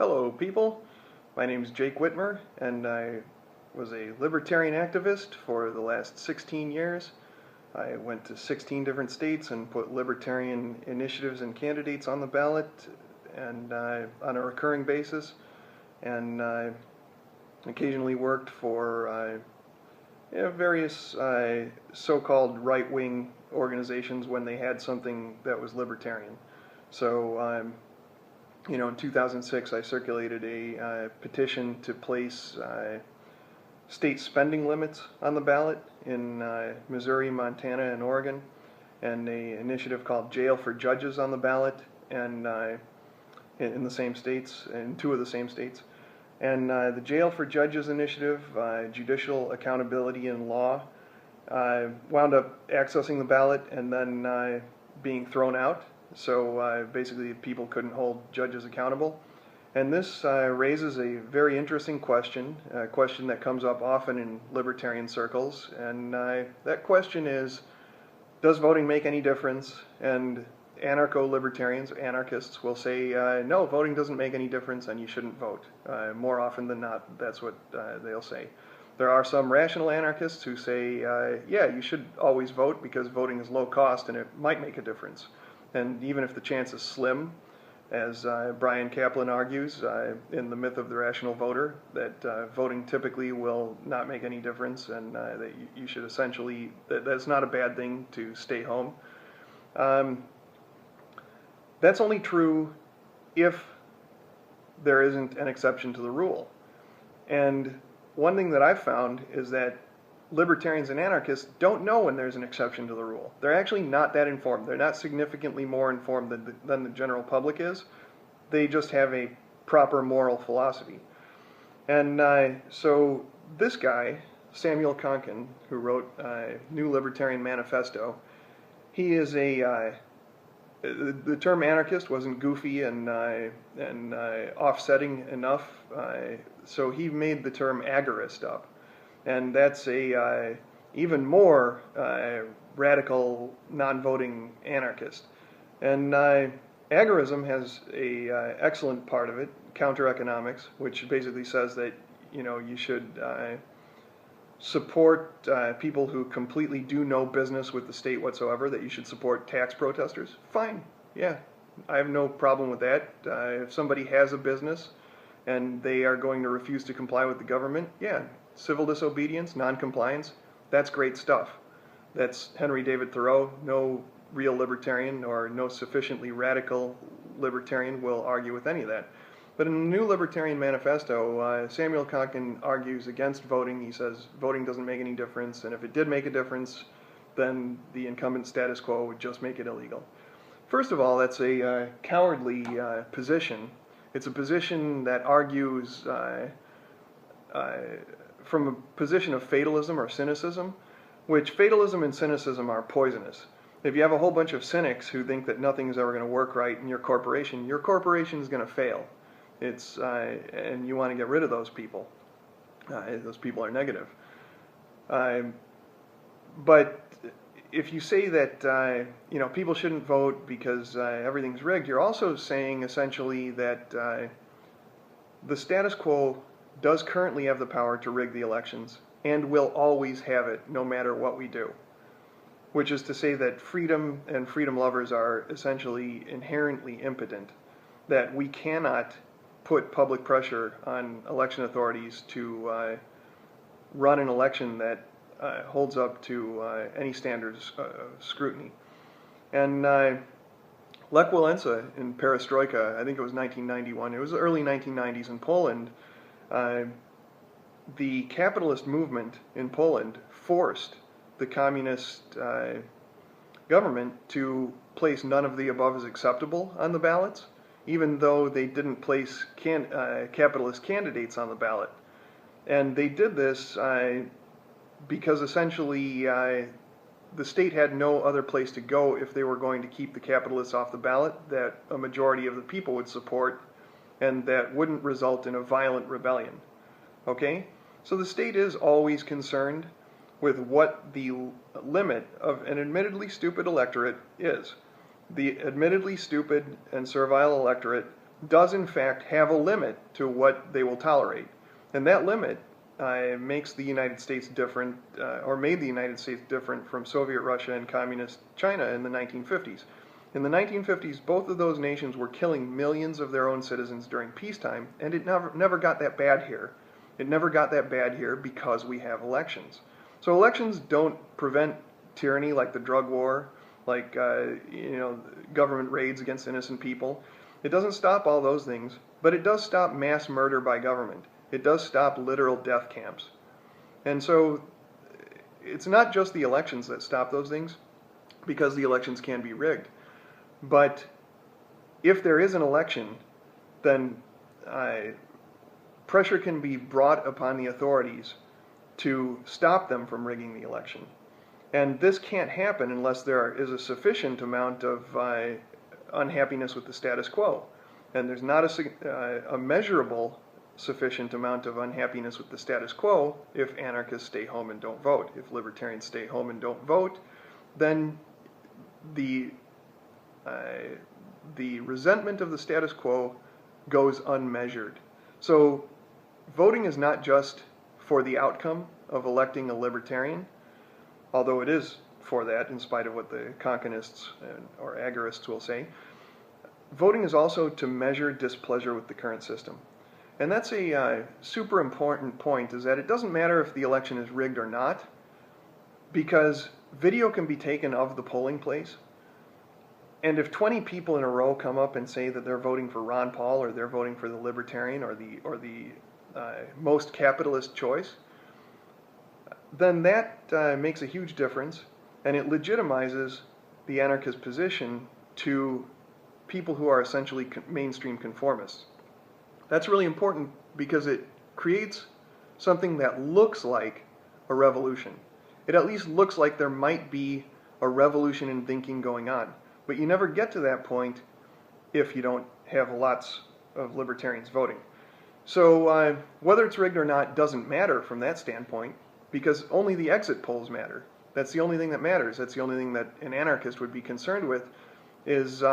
Hello people, my name is Jake Whitmer and I was a libertarian activist for the last 16 years. I went to 16 different states and put libertarian initiatives and candidates on the ballot and on a recurring basis, and I occasionally worked for various so-called right-wing organizations when they had something that was libertarian. So in 2006, I circulated a petition to place state spending limits on the ballot in Missouri, Montana, and Oregon, and an initiative called Jail for Judges on the ballot, and in the same states, in two of the same states. And the Jail for Judges initiative, judicial accountability in law, wound up accessing the ballot and then being thrown out. So basically people couldn't hold judges accountable. And this raises a very interesting question, a question that comes up often in libertarian circles. And that question is, does voting make any difference? And anarcho-libertarians, anarchists, will say, no, voting doesn't make any difference and you shouldn't vote. More often than not, that's what they'll say. There are some rational anarchists who say, yeah, you should always vote because voting is low cost and it might make a difference. And even if the chance is slim, as Brian Kaplan argues in The Myth of the Rational Voter, that voting typically will not make any difference, and that you should essentially, that's not a bad thing to stay home. That's only true if there isn't an exception to the rule. And one thing that I've found is that libertarians and anarchists don't know when there's an exception to the rule. They're actually not that informed. They're not significantly more informed than the general public is. They just have a proper moral philosophy. And so this guy, Samuel Konkin, who wrote New Libertarian Manifesto, he is the term anarchist wasn't goofy and offsetting enough, so he made the term agorist up. And that's a even more radical non-voting anarchist. And agorism has a excellent part of it, counter-economics, which basically says that you should support people who completely do no business with the state whatsoever, that you should support tax protesters. Fine, yeah, I have no problem with that. If somebody has a business and they are going to refuse to comply with the government, yeah, civil disobedience, non-compliance, that's great stuff. That's Henry David Thoreau. No real libertarian or no sufficiently radical libertarian will argue with any of that. But in the New Libertarian Manifesto, Samuel Konkin argues against voting. He says voting doesn't make any difference, and if it did make a difference, then the incumbent status quo would just make it illegal. First of all, that's a cowardly position. It's a position that argues from a position of fatalism or cynicism, which fatalism and cynicism are poisonous. If you have a whole bunch of cynics who think that nothing is ever going to work right in your corporation is going to fail. And you want to get rid of those people. Those people are negative. But if you say that people shouldn't vote because everything's rigged, you're also saying essentially that the status quo does currently have the power to rig the elections and will always have it no matter what we do. Which is to say that freedom and freedom lovers are essentially inherently impotent, that we cannot put public pressure on election authorities to run an election that holds up to any standards of scrutiny. And Lech Walesa in Perestroika, I think it was 1991, it was the early 1990s in Poland, the capitalist movement in Poland forced the communist government to place none of the above as acceptable on the ballots, even though they didn't place capitalist candidates on the ballot. And they did this because essentially the state had no other place to go if they were going to keep the capitalists off the ballot that a majority of the people would support, and that wouldn't result in a violent rebellion. Okay? So the state is always concerned with what the limit of an admittedly stupid electorate is. The admittedly stupid and servile electorate does in fact have a limit to what they will tolerate. And that limit makes the United States different, or made the United States different from Soviet Russia and Communist China in the 1950s. In the 1950s, both of those nations were killing millions of their own citizens during peacetime, and it never got that bad here. It never got that bad here because we have elections. So elections don't prevent tyranny like the drug war, like government raids against innocent people. It doesn't stop all those things, but it does stop mass murder by government. It does stop literal death camps. And so it's not just the elections that stop those things, because the elections can be rigged. But if there is an election, then pressure can be brought upon the authorities to stop them from rigging the election. And this can't happen unless there is a sufficient amount of unhappiness with the status quo. And there's not a measurable sufficient amount of unhappiness with the status quo if anarchists stay home and don't vote. If libertarians stay home and don't vote, then the resentment of the status quo goes unmeasured. So voting is not just for the outcome of electing a libertarian, although it is for that, in spite of what the Konkinists or agorists will say. Voting is also to measure displeasure with the current system. And that's a super important point, is that it doesn't matter if the election is rigged or not, because video can be taken of the polling place. And if 20 people in a row come up and say that they're voting for Ron Paul, or they're voting for the libertarian, or the most capitalist choice, then that makes a huge difference, and it legitimizes the anarchist position to people who are essentially mainstream conformists. That's really important because it creates something that looks like a revolution. It at least looks like there might be a revolution in thinking going on. But you never get to that point if you don't have lots of libertarians voting. So whether it's rigged or not doesn't matter from that standpoint, because only the exit polls matter. That's the only thing that matters. That's the only thing that an anarchist would be concerned with, is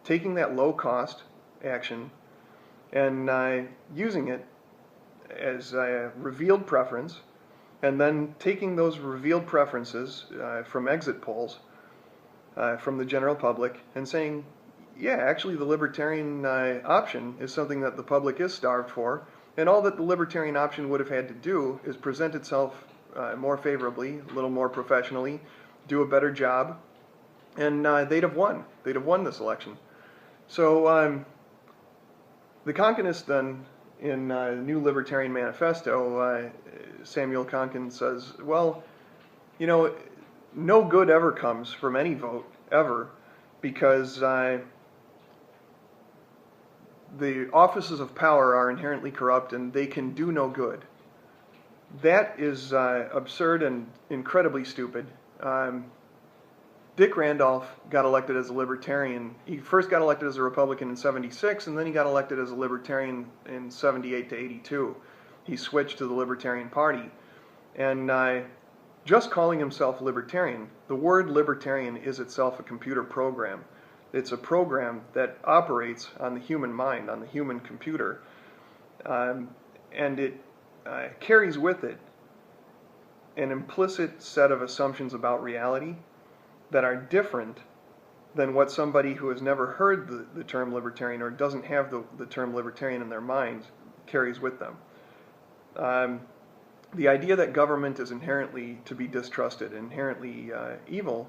taking that low-cost action and using it as a revealed preference, and then taking those revealed preferences from exit polls from the general public and saying, yeah, actually the libertarian option is something that the public is starved for, and all that the libertarian option would have had to do is present itself more favorably, a little more professionally, do a better job, and they'd have won. They'd have won this election. So the Konkinists then, in the New Libertarian Manifesto, Samuel Konkin says, well, you know, no good ever comes from any vote, ever, because the offices of power are inherently corrupt and they can do no good. That is absurd and incredibly stupid. Dick Randolph got elected as a libertarian. He first got elected as a Republican in '76, and then he got elected as a libertarian in '78 to '82. He switched to the Libertarian Party. And just calling himself libertarian, the word libertarian is itself a computer program. It's a program that operates on the human mind, on the human computer. And it carries with it an implicit set of assumptions about reality that are different than what somebody who has never heard the term libertarian, or doesn't have the term libertarian in their minds, carries with them. The idea that government is inherently to be distrusted, inherently evil,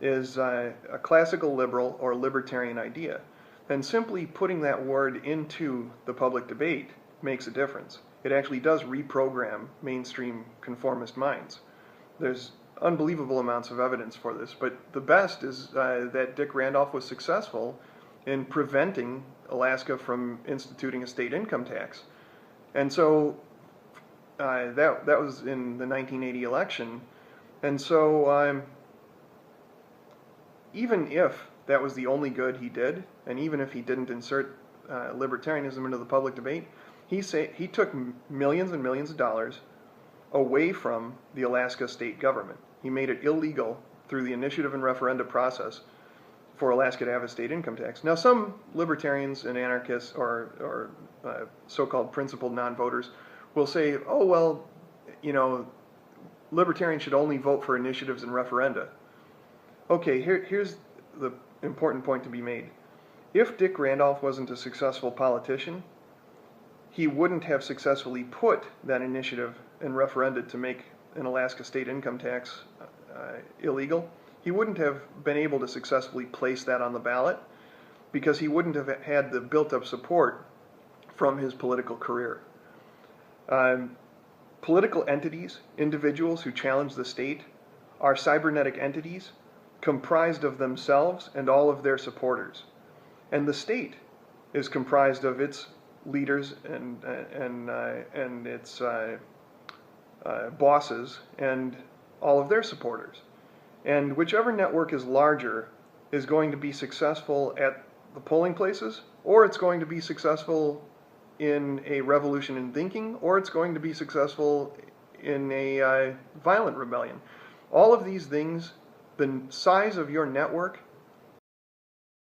is a classical liberal or libertarian idea. And simply putting that word into the public debate makes a difference. It actually does reprogram mainstream conformist minds. There's unbelievable amounts of evidence for this, but the best is that Dick Randolph was successful in preventing Alaska from instituting a state income tax. And so that was in the 1980 election. And so even if that was the only good he did, and even if he didn't insert libertarianism into the public debate, he took millions and millions of dollars away from the Alaska state government. He made it illegal through the initiative and referenda process for Alaska to have a state income tax. Now, some libertarians and anarchists or so-called principled non-voters will say, oh, well, you know, libertarians should only vote for initiatives and referenda. Okay, here's the important point to be made. If Dick Randolph wasn't a successful politician, he wouldn't have successfully put that initiative and referenda to make an Alaska state income tax illegal. He wouldn't have been able to successfully place that on the ballot because he wouldn't have had the built-up support from his political career. Political entities, individuals who challenge the state, are cybernetic entities comprised of themselves and all of their supporters. And the state is comprised of its leaders and its bosses and all of their supporters. And whichever network is larger is going to be successful at the polling places, or it's going to be successful in a revolution in thinking, or it's going to be successful in a violent rebellion. All of these things, the size of your network